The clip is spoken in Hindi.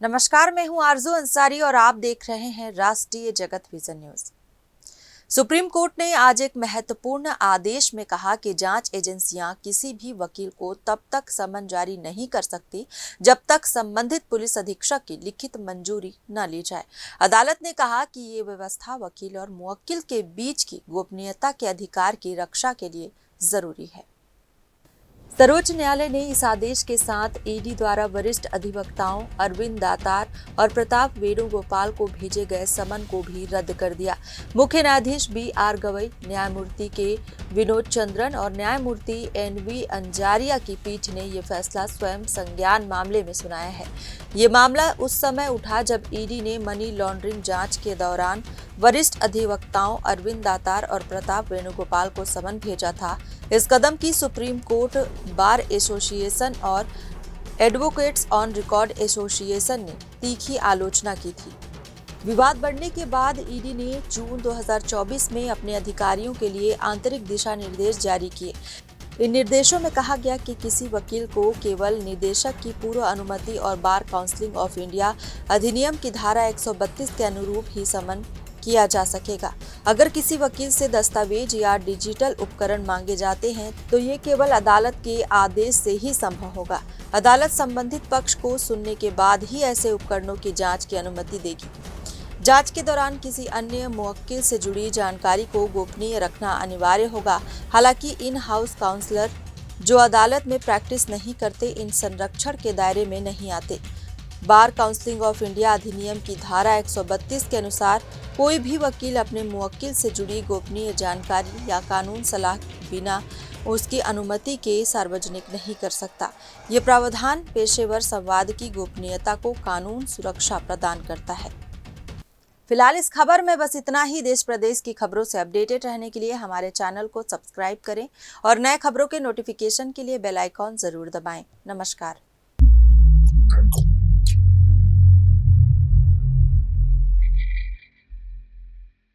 नमस्कार, मैं हूं आरजू अंसारी और आप देख रहे हैं राष्ट्रीय जगत विजन न्यूज। सुप्रीम कोर्ट ने आज एक महत्वपूर्ण आदेश में कहा कि जांच एजेंसियां किसी भी वकील को तब तक समन जारी नहीं कर सकती जब तक संबंधित पुलिस अधीक्षक की लिखित मंजूरी न ली जाए। अदालत ने कहा कि ये व्यवस्था वकील और मुवक्किल के बीच की गोपनीयता के अधिकार की रक्षा के लिए जरूरी है। सर्वोच्च न्यायालय ने इस आदेश के साथ ईडी द्वारा वरिष्ठ अधिवक्ताओं अरविंद दातार और प्रताप वेणुगोपाल को भेजे गए समन को भी रद्द कर दिया। मुख्य न्यायाधीश BR गवई, न्यायमूर्ति के विनोद चंद्रन और न्यायमूर्ति NV अंजारिया की पीठ ने ये फैसला स्वयं संज्ञान मामले में सुनाया है। ये मामला उस समय उठा जब ईडी ने मनी लॉन्ड्रिंग जांच के दौरान वरिष्ठ अधिवक्ताओं अरविंद दातार और प्रताप वेणुगोपाल को समन भेजा था। इस कदम की सुप्रीम कोर्ट, बार एसोसिएशन और एडवोकेट्स ऑन रिकॉर्ड एसोसिएशन ने तीखी आलोचना की थी। विवाद बढ़ने के बाद ईडी ने जून 2024 में अपने अधिकारियों के लिए आंतरिक दिशा निर्देश जारी किए। इन निर्देशों में कहा गया कि किसी वकील को केवल निदेशक की पूर्व अनुमति और बार काउंसिल ऑफ इंडिया अधिनियम की धारा 132 के अनुरूप ही समन किया जा सकेगा। अगर किसी वकील से दस्तावेज या डिजिटल उपकरण मांगे जाते हैं तो ये केवल अदालत के आदेश से ही संभव होगा। अदालत संबंधित पक्ष को सुनने के बाद ही ऐसे उपकरणों की जांच की अनुमति देगी। जांच के दौरान किसी अन्य मुवक्किल से जुड़ी जानकारी को गोपनीय रखना अनिवार्य होगा। हालांकि इन हाउस काउंसलर जो अदालत में प्रैक्टिस नहीं करते इन संरक्षण के दायरे में नहीं आते। बार काउंसिल ऑफ इंडिया अधिनियम की धारा 132 के अनुसार कोई भी वकील अपने मुवक्किल से जुड़ी गोपनीय जानकारी या कानून सलाह बिना उसकी अनुमति के सार्वजनिक नहीं कर सकता। ये प्रावधान पेशेवर संवाद की गोपनीयता को कानून सुरक्षा प्रदान करता है। फिलहाल इस खबर में बस इतना ही। देश प्रदेश की खबरों से अपडेटेड रहने के लिए हमारे चैनल को सब्सक्राइब करें और नए खबरों के नोटिफिकेशन के लिए बेल आइकॉन जरूर दबाएं। नमस्कार।